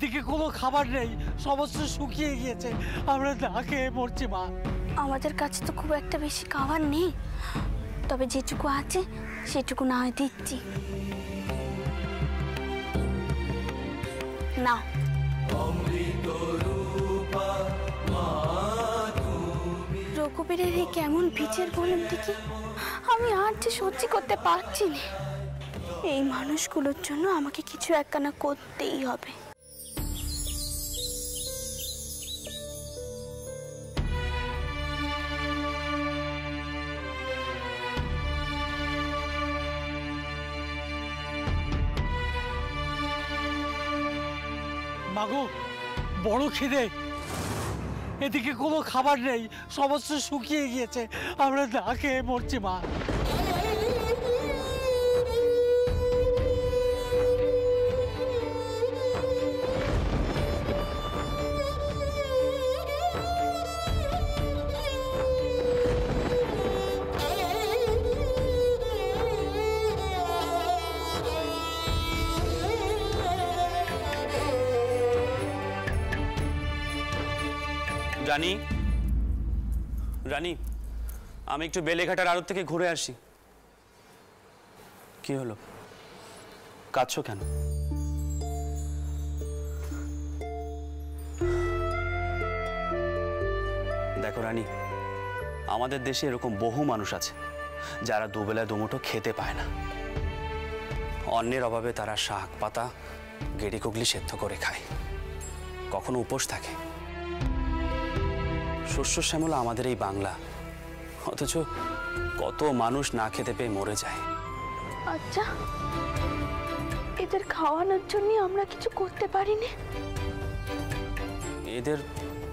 এদিকে কোনো খাবার নেই, সমস্ত শুকিয়ে গিয়েছে, আমরা না খেয়ে মরছি মা। আমাদের কাছে তো খুব একটা বেশি খাবার নেই, তবে যেটুকু আছে সেটুকু না হয় দিচ্ছি। না রঘুবীরের এই কেমন ভিজের বলুন দেখি, আমি আর যে সহ্য করতে পারছি না। এই মানুষগুলোর জন্য আমাকে কিছু একখানা করতেই হবে। মাগো বড় খিদে, এদিকে কোনো খাবার নেই, সমস্ত শুকিয়ে গিয়েছে, আমরা না খেয়ে মরছি মা। রানী, রানী, আমি একটু বেলেঘাটার আড়ত থেকে ঘুরে আসি। কি হলো, কাঁদছো কেন? দেখো রানী, আমাদের দেশে এরকম বহু মানুষ আছে যারা দুবেলা দুমুঠো খেতে পায় না। অন্যের অভাবে তারা শাক পাতা গেড়ি কুগলি সেদ্ধ করে খায়, কখনো উপোস থাকে। শস্য শ্যামলা আমাদের এই বাংলা, অথচ কত মানুষ না খেতে পেয়ে মরে যায়। আচ্ছা, এদের খাওয়ানোর জন্য আমরা কিছু করতে পারিনি? এদের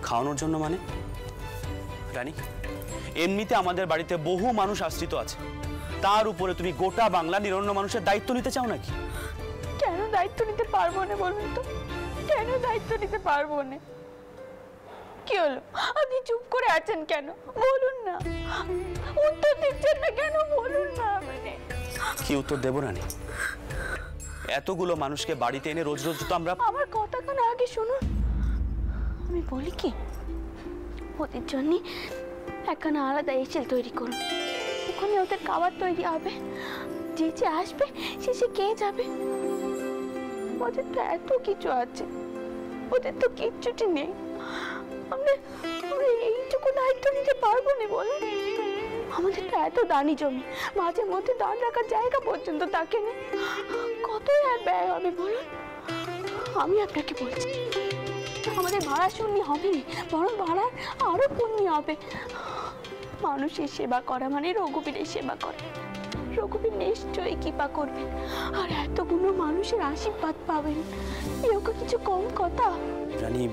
খাওয়ানোর জন্য মানে? রানী, এমনিতে আমাদের বাড়িতে বহু মানুষ আশ্রিত আছে, তার উপরে তুমি গোটা বাংলা নিরন্ন মানুষের দায়িত্ব নিতে চাও নাকি? কেন দায়িত্ব নিতে পারবো না বলুন তো? কেন দায়িত্ব নিতে পারবো না? কি হলো, আপনি চুপ করে আছেন কেন? বলুন না, উত্তর দিচ্ছেন না কেন? বলুন না। কি উত্তর দেব রানী? এতগুলো মানুষকে বাড়িতে এনে রোজ রোজ তো আমরা... আমার কথাখানা আগে শুনুন। আমি বলি কি, ওদের জন্য একখানা আলাদা এসেল তৈরি করুন, ওখানে ওদের খাবার তৈরি হবে, যে যে আসবে সে খেয়ে যাবে। ওদের তো এত কিছু আছে, ওদের তো কিচ্ছুটি নেই। আমরা এইটুকু দায়িত্ব নিতে পারবো না বলুন? আমাদের তো এত দানি জমি, মাঝে মধ্যে দান রাখার জায়গা পর্যন্ত থাকে না, কতই আর ব্যয় হবে বলুন? আমি আপনাকে বলছি, আমাদের ভাড়া শূন্য হবে না, বরং ভাড়ার আরো পুণ্য হবে। মানুষের সেবা করা মানে রঘুবীরের সেবা করা। রঘুবীর নিশ্চয়ই কৃপা করবেন, আর এতগুলো মানুষের আশীর্বাদ পাবেন, এও কিছু কম কথা? রানী,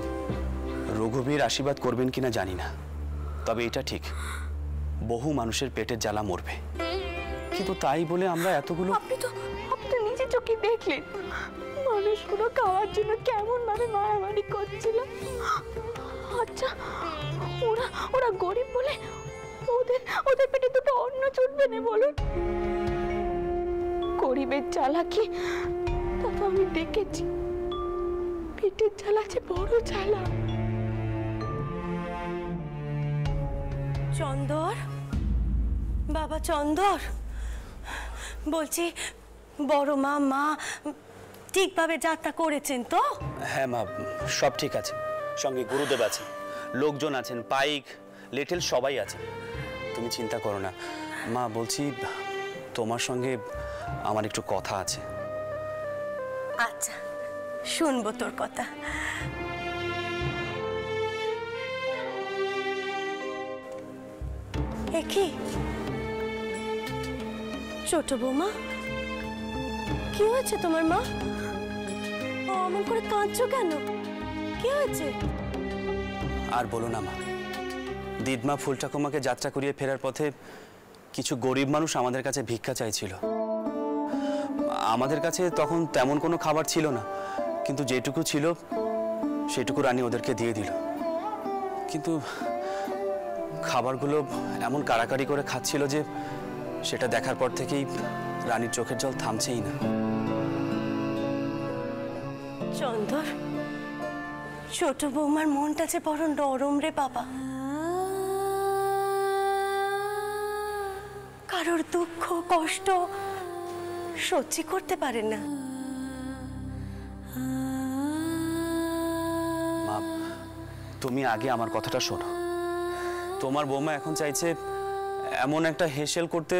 রঘুবীর আশীর্বাদ করবেন কিনা জানি না, তবে এটা ঠিক, বহু মানুষের পেটের জ্বালা মরবে। কিন্তু তাই বলে আমরা এতগুলো... আপনি তো নিজে চোখে দেখলেন মানুষগুলো খাওয়ার জন্য কেমন ভাবে মারামারি করছিল। আচ্ছা, ওরা গরিব বলে ওদের পেটে দুটো অন্ন জুটবে না বলুন? গরিবের জ্বালাকি তা তো আমি দেখেছি, পেটের জ্বালা যে বড় জ্বালা। চন্দর, বাবা চন্দর, বলছি বড় মা ঠিকভাবে যাত্রা করেছেন তো? হ্যাঁ মা, সব ঠিক আছে, সঙ্গে গুরুদেব আছেন, লোকজন আছেন, পাইক লেটেল সবাই আছে, তুমি চিন্তা করো না। মা বলছি, তোমার সঙ্গে আমার একটু কথা আছে। আচ্ছা, শুনবো তোর কথা। কি ছোট বৌমা, কি হয়েছে তোমার? মা অমন করে কাঁদছো কেন? কি হয়েছে? আর বলো না মা, দিদমা ফুল ঠাকুমাকে যাত্রা করিয়ে ফেরার পথে কিছু গরিব মানুষ আমাদের কাছে ভিক্ষা চাইছিল। আমাদের কাছে তখন তেমন কোনো খাবার ছিল না, কিন্তু যেটুকু ছিল সেটুকু রানী ওদেরকে দিয়ে দিল। কিন্তু খাবারগুলো এমন কাড়াকাড়ি করে খাচ্ছিল যে সেটা দেখার পর থেকেই রানীর চোখের জল থামছেই না। চন্দর, ছোট বৌমার মনটা যে বড় নরম রে বাবা। কারোর দুঃখ কষ্ট সহ্য করতে পারে না। মা, তুমি আগে আমার কথাটা শোনো। তোমার বৌমা এখন চাইছে এমন একটা হেসেল করতে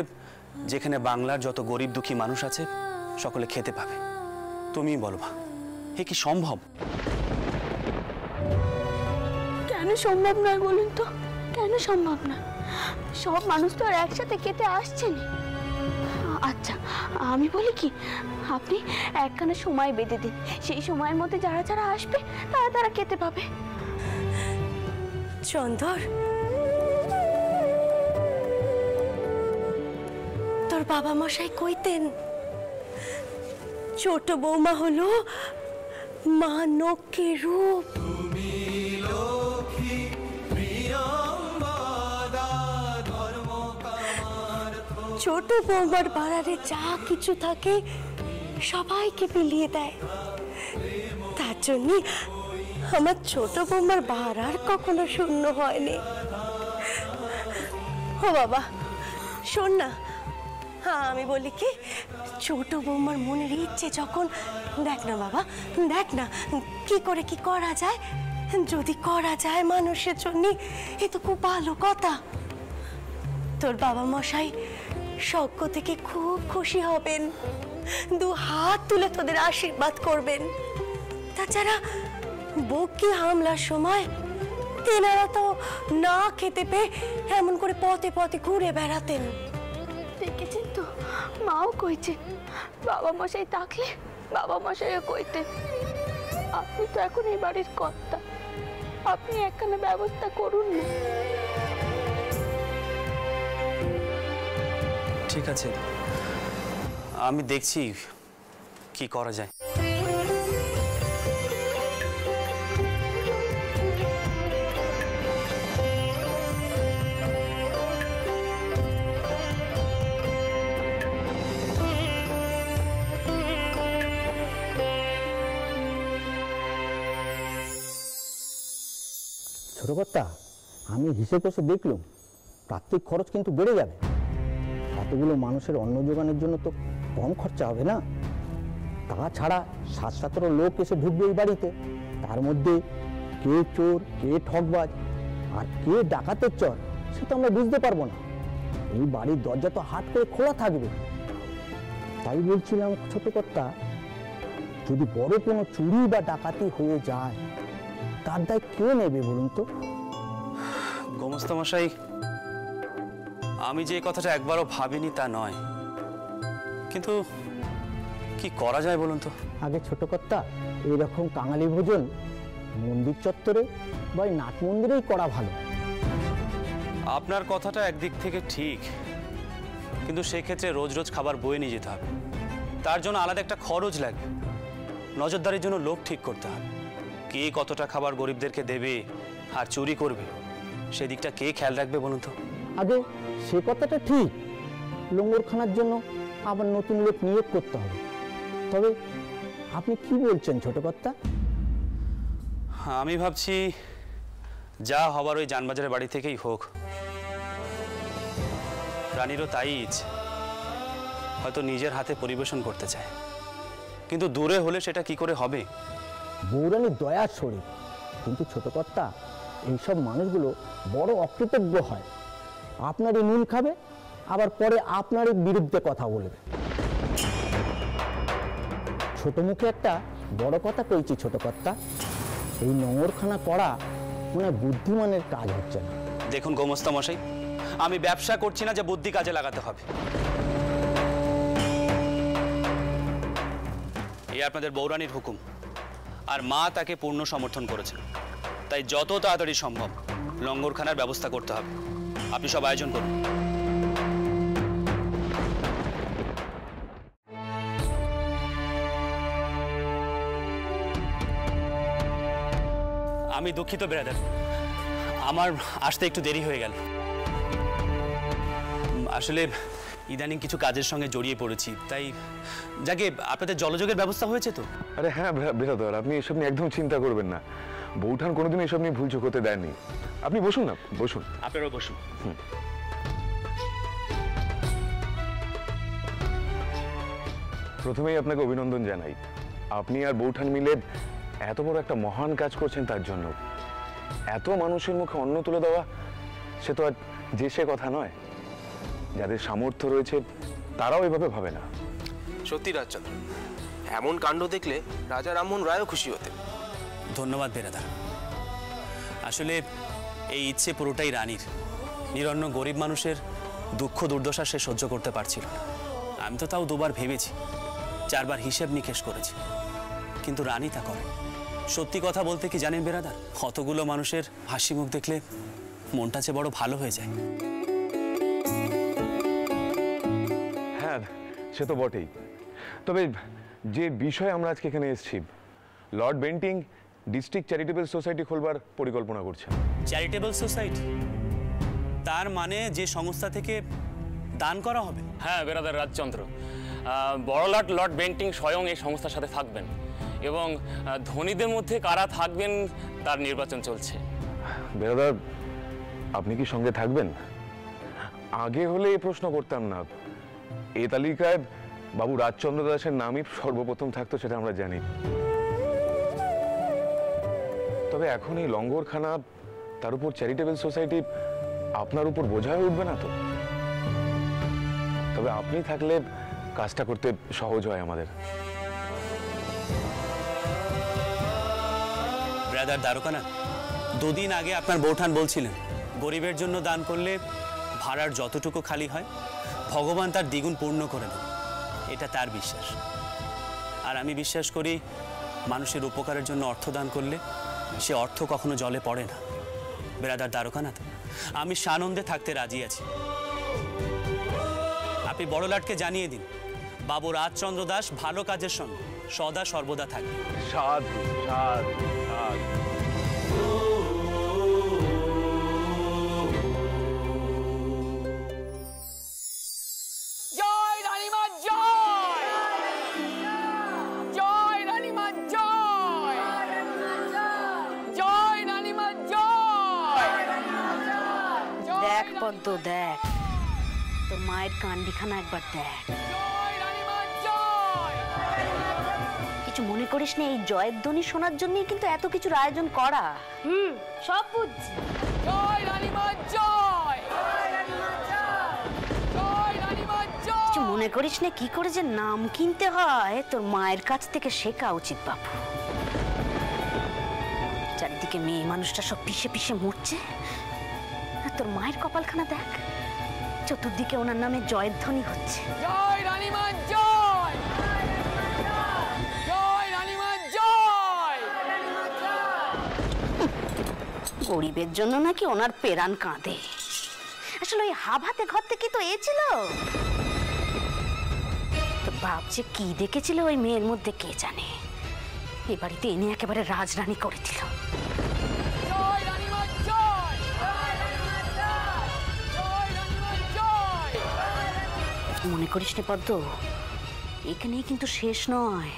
যেখানে বাংলার যত গরিব দুঃখী মানুষ আছে সকলে খেতে পাবে। তুমিই বলো মা, এ কি সম্ভব? কেন সম্ভব নয় বলুন তো? কেন সম্ভব না? সব মানুষ তো আর একসাথে খেতে আসছে না। আচ্ছা, আমি বলি কি, আপনি একখানা সময় বেঁধে দিন, সেই সময়ের মধ্যে যারা যারা আসবে তারা তারা খেতে পাবে। চন্দর, তোর বাবা মশাই কইতেন ছোট বৌমা হলো মা নক্ষের রূপ। ছোট বৌমার বাড়ারে যা কিছু থাকে সবাইকে বিলিয়ে দেয়। তার জন্য আমার ছোট বৌমার বাড়ার কখনো শূন্য হয়নি। ও বাবা শোন না, হ্যাঁ আমি বলি কি, ছোট বৌমার মনের ইচ্ছে যখন, দেখ না বাবা, দেখ না কি করে কি করা যায়। যদি করা যায় মানুষের জন্য, এ তো খুব ভালো কথা। তোর বাবা মশাই স্বর্গ থেকে খুব খুশি হবেন, দু হাত তুলে তোদের আশীর্বাদ করবেন। তাছাড়া বউকে হামলার সময় তেনারা তো না খেতে পেয়ে এমন করে পথে পথে ঘুরে বেড়াতেন। দেখেছেন তো, মাও কইছে বাবা মশাই থাকলে বাবা মশাইও কইতেন। আপনি তো এখন এই বাড়ির কর্তা, আপনি একখানা ব্যবস্থা করুন না। ঠিক আছে, আমি দেখছি কি করা যায়। ছোট কর্তা, আমি হিসেব করে দেখলাম প্রাত্যিক খরচ কিন্তু বেড়ে যাবে। এতগুলো মানুষের অন্ন যোগানের জন্য তো কম খরচা হবে না। তাছাড়া ৭-৭ লোক এসে ঢুকবে এই বাড়িতে, তার মধ্যে কে চোর কে ঠকবাজ আর কে ডাকাতের চর সে তো আমরা বুঝতে পারবো না। এই বাড়ির দরজা তো হাট করে খোলা থাকবে। তাই বলছিলাম ছোট কর্তা, যদি বড় কোনো চুরি বা ডাকাতি হয়ে যায় তার দায় কে নেবে বলুন তো? গোমস্তা মশাই, আমি যে কথাটা একবারও ভাবিনি তা নয়, কিন্তু কি করা যায় বলুন তো? আগে ছোট কর্তা, এরকম কাঙালি ভোজন মন্দির চত্বরে বা নাট মন্দিরেই করা ভালো। আপনার কথাটা একদিক থেকে ঠিক, কিন্তু সেক্ষেত্রে রোজ রোজ খাবার বয়ে নিয়ে যেতে হবে। তার জন্য আলাদা একটা খরচ লাগবে। নজরদারির জন্য লোক ঠিক করতে হবে। কে কতটা খাবার গরিবদেরকে দেবে আর চুরি করবে সেদিকটা কে খেয়াল রাখবে বলুন তো? আগে সে কথাটা ঠিক, লঙ্গরখানার জন্য আবার নতুন লোক নিয়োগ করতে হবে। তবে আপনি কি বলছেন ছোট কর্তা? আমি ভাবছি যা হবার ওই জানবাজারের বাড়ি থেকেই হোক। রানীরও তাই ইচ্ছে, হয়তো নিজের হাতে পরিবেশন করতে চায়, কিন্তু দূরে হলে সেটা কি করে হবে? বৌরানী দয়ার শরীর, কিন্তু ছোট কর্তা এইসব মানুষগুলো বড় অকৃতজ্ঞ হয়। আপনারই নুন খাবে, আবার পরে আপনারই বিরুদ্ধে কথা বলবে। ছোট মুখে একটা বড় কথা কইছি ছোট কর্তা, এই নোংরখানা করা মানে বুদ্ধিমানের কাজ হচ্ছে না। দেখুন গোমস্তা মশাই, আমি ব্যবসা করছি না যে বুদ্ধি কাজে লাগাতে হবে। এই আপনাদের বৌরানীর হুকুম, আর মা তাকে পূর্ণ সমর্থন করেছেন। তাই যত তাড়াতাড়ি সম্ভব লঙ্গরখানার ব্যবস্থা করতে হবে। আপনি সব আয়োজন করুন। আমি দুঃখিত ব্রাদার, আমার আসতে একটু দেরি হয়ে গেল। আসলে ইদানিং কিছু কাজের সঙ্গে জড়িয়ে পড়েছি, তাই যাকে আপনাদের জলযোগের ব্যবস্থা হয়েছে তো? আরে হ্যাঁ ব্রাদার, আপনি এসব নিয়ে একদম চিন্তা করবেন না। বৌঠান কোনোদিন এসব নিয়ে ভুল চোখ হতে দেননি। আপনি বসুন না, বসুন। আপনারাও বসুন। প্রথমেই আপনাকে অভিনন্দন জানাই, আপনি আর বৌঠান মিলে এত বড় একটা মহান কাজ করছেন। তার জন্য এত মানুষের মুখে অন্ন তুলে দেওয়া, সে তো আর যে সে কথা নয়। যাদের সামর্থ্য রয়েছে তারাও এভাবে ভাবে না। সত্যি রাজচন্দ্র, এমন কাণ্ড দেখলে রাজা রামমোহন রায়ও খুশি হতেন। ধন্যবাদ বেরাদার। আসলে এই ইচ্ছে পুরোটাই রানীর। নিরন্ন গরিব মানুষের দুঃখ দুর্দশা সে সহ্য করতে পারছিল না। আমি তো তাও দুবার ভেবেছি, 4 বার হিসেব নিকেশ করেছি, কিন্তু রানী তা করে। সত্যি কথা বলতে কি জানেন বেরাদার, কতগুলো মানুষের হাসি মুখ দেখলে মনটা যে বড় ভালো হয়ে যায়। হ্যাঁ, সে তো বটেই। তবে যে বিষয়ে আমরা আজকে এখানে এসেছি, Lord Bentinck district charitable society খোলবার পরিকল্পনা করছেন। Charitable society? তার মানে যে সংস্থা থেকে দান করা হবে? হ্যাঁ বেরাদার রাজচন্দ্র, বড়লাট লর্ড বেন্টিং স্বয়ং এই সংস্থার সাথে থাকবেন এবং ধনীদের মধ্যে কারা থাকবেন তার নির্বাচন চলছে। বেরাদার, আপনি কি সঙ্গে থাকবেন? আগে হলে এই প্রশ্ন করতাম না। এই তালিকায় বাবু রাজচন্দ্র দাসের নামই সর্বপ্রথম থাকতো, সেটা আমরা জানি। তবে এখন এই লঙ্গরখানা, তার উপর চ্যারিটেবল সোসাইটি আপনার উপর বোঝা হয়ে উঠবে না তো? তবে আপনি থাকলে কাজটা করতে সহজ হয় আমাদের। ব্রাদার দ্বারকানা, 2 দিন আগে আপনার বৌঠান বলছিলেন গরিবের জন্য দান করলে ভাড়ার যতটুকু খালি হয় ভগবান তার দ্বিগুণ পূর্ণ করে দেন। এটা তার বিশ্বাস। আর আমি বিশ্বাস করি মানুষের উপকারের জন্য অর্থ দান করলে সে অর্থ কখনো জলে পড়ে না। ব্রাদার দ্বারকানাথ, আমি সানন্দে থাকতে রাজি আছি। আপনি বড়লাটকে জানিয়ে দিন বাবু রাজচন্দ্র দাস ভালো কাজের সঙ্গে সদা সর্বদা থাকবে। সাধু সাধু সাধু। জয় রানীমা জয়! জয় রানীমা জয়! জয় রানীমা জয়! দেখ পদ্ম, দেখ তোর মায়ের কান্ডিখানা একবার দেখ। জয় রানীমা জয়! কিছু মনে করিস না, এই জয়ের ধ্বনি শোনার জন্যই কিন্তু এত কিছুর আয়োজন করা। সব বুঝছি। জয় রানীমা জয়! জয় রানীমা জয়! কিছু মনে করিস না, কি করে যে নাম কিনতে হয় তোর মায়ের কাছ থেকে শেখা উচিত বাবু। চারিদিকে মেয়ে মানুষটা সব পিষে পিষে মরছে, আর তোর মায়ের কপালখানা দেখ, চতুর্দিকে ওনার নামে জয়ের ধ্বনি হচ্ছে। জয় রানীমা জয়! জয় রানীমা জয়! গরিবের জন্য নাকি ওনার পেরান কাঁদে। আসলে ওই হাভাতে ঘর থেকে তো এ ছিল। তো বাপ যে কি দেখেছিল ওই মেয়ের মধ্যে কে জানে। এ বাড়িতে এনে একেবারে রাজরানী করে দিল। জয় রানীমা জয়! জয় রানীমা জয়! জয় রানীমা জয়! মনে করিস নে পদ্ম, এখানেই কিন্তু শেষ নয়।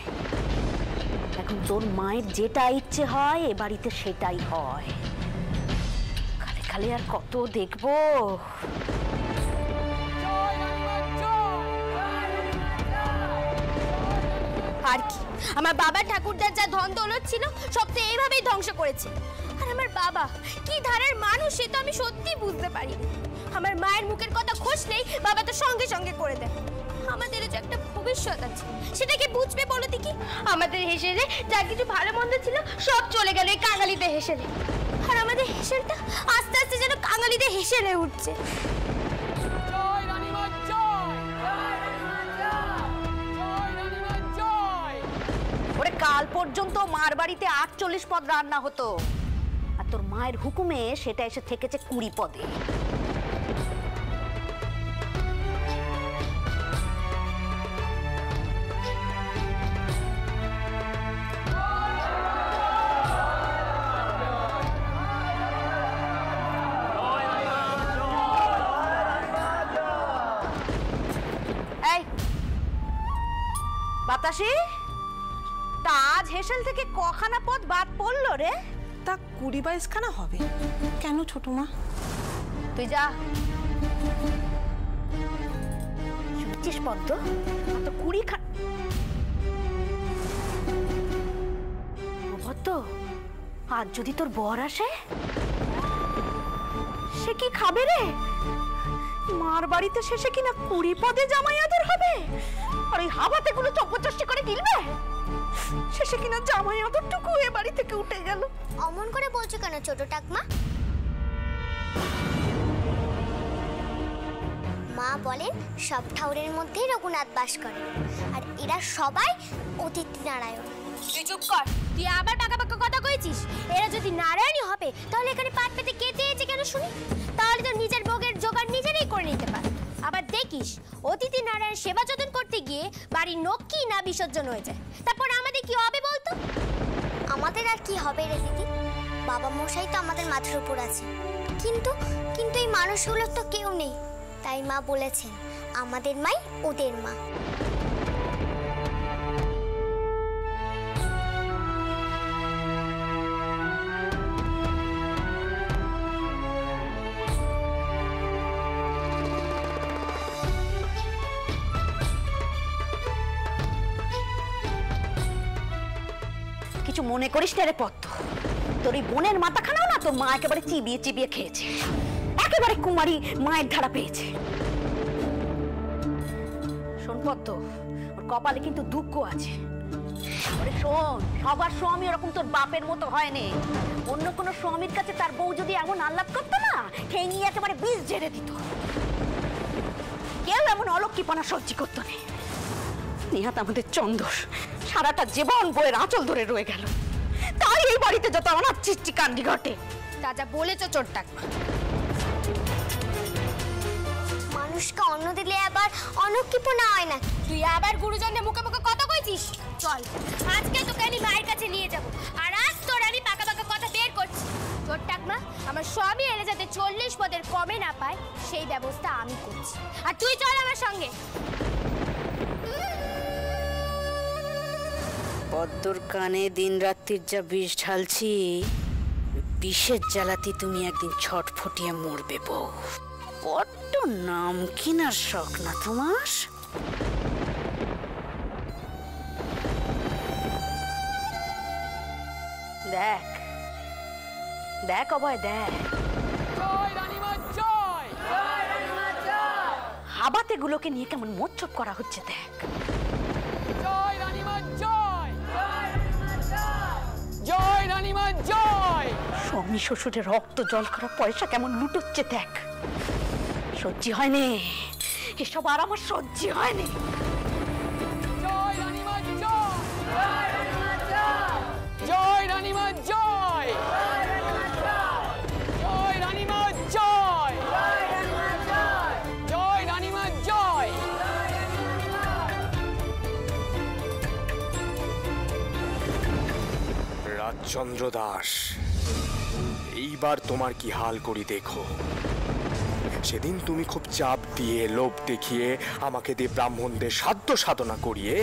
এখন তোর মায়ের যেটা ইচ্ছে হয় এ বাড়িতে সেটাই হয়। খালি খালি আর কত দেখবো। জয় রানীমা জয়! আর কি, আমার বাবা ঠাকুরদার যা ধন দৌলত ছিল সব তো এইভাবেই ধ্বংস করেছে। আর আমার বাবা কি ধারার মানুষ সে তো আমি সত্যি বুঝতে পারি। আমার মায়ের মুখের কথা খসলেই বাবা তো সঙ্গে সঙ্গে করে দেয়। আমাদের যে একটা ভবিষ্যৎ আছে সেটা কি বুঝবে বলো দেখি? আমাদের হেসেলে যা কিছু ভালো মন্দ ছিল সব চলে গেল এই কাঙালিতে হেসেলে। আর আমাদের হেসেলটা আস্তে আস্তে যেন কাঙালিতে হেসেলে উঠছে। জয় রানীমা জয়! জয় রানীমা জয়! জয় রানীমা জয়! ওরে কাল পর্যন্ত মার বাড়িতে 48 পদ রান্না হতো, আর তোর মায়ের হুকুমে সেটা এসে থেকেছে 20 পদে। এই বাতাসি, তা আজ হেসেল থেকে কখানা পদ বাদ পড়লো রে? তা 20-22খানা হবে। কেন ছোট মা? তুই যা। শুনছিস পদ্ম, তো 20 পদ্ম, আজ যদি তোর বর আসে, সে কি খাবে রে? মার বাড়িতে শেষে কিনা 20 পদে জামাই আদর হবে, আর ওই হাবাতে গুলো চপ্পচষ্টি করে গিলবে, শেষে কিনা জামাই আদরটুকু এ বাড়ি থেকে উঠে গেল। অমন করে বলছো কেন ছোট ঠাকমা? মা বলেন সব ঠাকুরের মধ্যেই রঘুনাথ বাস করে, আর এরা সবাই অতিথি নারায়ণ। তুই চুপ কর, তুই আবার পাকা পাকা কথা কইছিস। এরা যদি নারায়ণই হবে তাহলে এখানে পাট পেতে কে চেয়েছে কেন শুনি? তাহলে তো নিজের ভোগের জোগাড় নিজেরাই করে নিতে পারে। আবার দেখিস অতিথি নারায়ণ সেবা যত্ন করতে গিয়ে বাড়ির নক্ষী না বিসর্জন হয়ে যায়, তারপর আমাদের কি হবে বলতো? আমাদের আর কি হবে রে দিদি? বাবা মশাই তো আমাদের মাথার উপর আছে, কিন্তু কিন্তু এই মানুষগুলোর তো কেউ নেই। তাই মা বলেছেন আমাদের মাই ওদের মা। কিছু মনে করিস না রে পদ্ম, তোর এই বোনের মাথাখানাও না তোর মা একেবারে চিবিয়ে চিবিয়ে খেয়েছে, একেবারে কুমারী মায়ের ধারা পেয়েছে। শোন পদ্ম, ওর কপালে কিন্তু দুঃখ আছে। ওরে শোন, সবার স্বামী ওরকম তোর বাপের মতো হয়নি। অন্য কোনো স্বামীর কাছে তার বউ যদি এমন আহ্লাদ করতো না, ঠেঙিয়ে একেবারে বীজ ঝেড়ে দিত। কেউ এমন অলক্ষীপনা সহ্য করতো না। নিহাত আমাদের চন্দর সারাটা জীবন বইয়ের আঁচল ধরে রয়ে গেল, তাই এই বাড়িতে যত অনাথ সৃষ্টি কাণ্ডি ঘটে। তা যা বলেছ চোর টাকমা। মানুষকে অন্ন দিলে আবার অনুক্ষিপনা হয় না। তুই আবার গুরুজনের মুখে মুখে কথা কইছিস। চল আজকে তোকে আমি মায়ের কাছে নিয়ে যাব, আর আজ তোর আমি পাকা পাকা কথা বের করছি। চোর টাকমা, আমার স্বামী এলে যাতে 40 পদের কমে না পায় সেই ব্যবস্থা আমি করছি, আর তুই চল আমার সঙ্গে। পদ্মর কানে দিন রাত্রির যা বিষ ঢালছি, বিষের জ্বালাতে তুমি একদিন ছটফটিয়ে মরবে বউ। বড্ড নাম কিনার শখ না তোমার? দেখ দেখ অভয় দেখ, হাবাতে গুলোকে নিয়ে কেমন মোচ্ছপ করা হচ্ছে দেখ। স্বামী শ্বশুরের রক্ত জল করা পয়সা কেমন লুটোচ্ছে দেখ। সহ্য হয়নি এসব, আর আমার সহ্য হয়নি। রাজচন্দ্র দাস, এইবার তোমার কি হাল করি দেখো। সেদিন তুমি খুব চাপ দিয়ে লোভ দেখিয়ে আমাকে দিয়ে ব্রাহ্মণদের সাধ্য সাধনা করিয়ে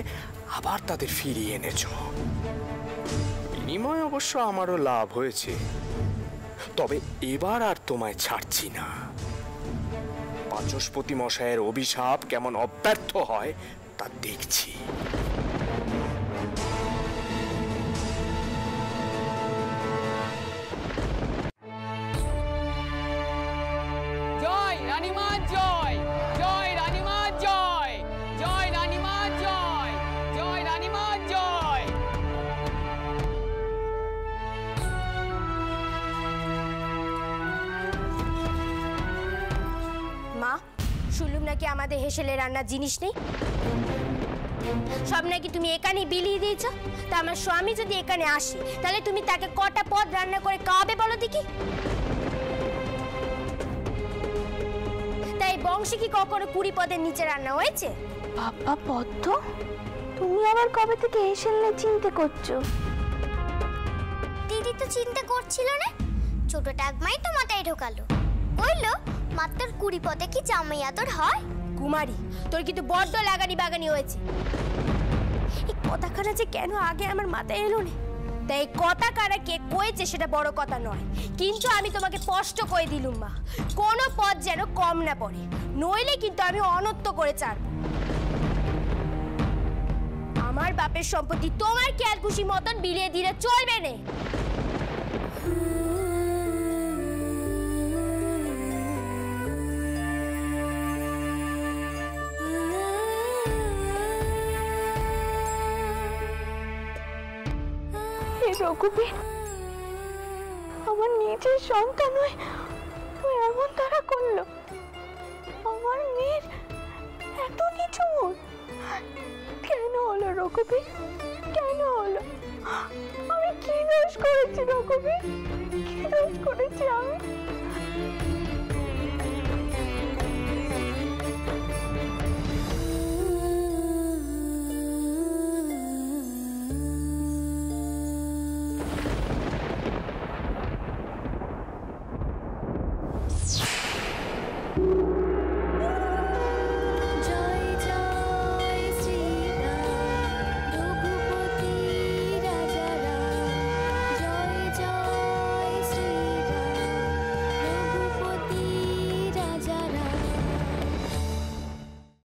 আবার তাদের ফিরিয়ে এনেছ। বিনিময় অবশ্য আমারও লাভ হয়েছে, তবে এবার আর তোমায় ছাড়ছি না। বাচস্পতি মশায়ের অভিশাপ কেমন অব্যর্থ হয় তা দেখছি। শুনলুম নাকি আমাদের হেসেলে রান্নার জিনিস নেই, সব নাকি তুমি এখানেই বিলিয়ে দিয়েছ। তা আমার স্বামী যদি এখানে আসে তাহলে তুমি তাকে কটা পদ রান্না করে খাওয়াবে বলো দেখি? তাই বংশে কি কখনো 20 পদের নিচে রান্না হয়েছে? বাবা পদ্ম, তুমি আবার কবে থেকে হেসেলে চিন্তা করছো? দিদি তো চিন্তা করছিল না, ছোট টাকমাই তো মাথায় ঢোকালো। বললো মাত্র 20 পদে কি জামাই আদর হয়? কুমারী, তোর কিন্তু বড্ড লাগানি বাগানি হয়েছে। এই কথাখানা যে কেন আগে আমার মাথায় এলো না। তাই কথা কারা কে কয়েছে সেটা বড় কথা নয়, কিন্তু আমি তোমাকে স্পষ্ট করে দিলুম মা, কোনো পথ যেন কম না পড়ে, নইলে কিন্তু আমি অনত্য করে ছাড়ব। আমার বাপের সম্পত্তি তোমার খেয়াল খুশি মতন বিলিয়ে দিলে চলবে না। রঘুবীর আমার নিজের সন্তান নয়, ও এমন তারা করলো। আমার মেয়ের এত নিচু মন কেন হলো রঘুবীর? কেন হলো? আমি কি দোষ করেছি রঘুবীর? কি দোষ করেছি আমি?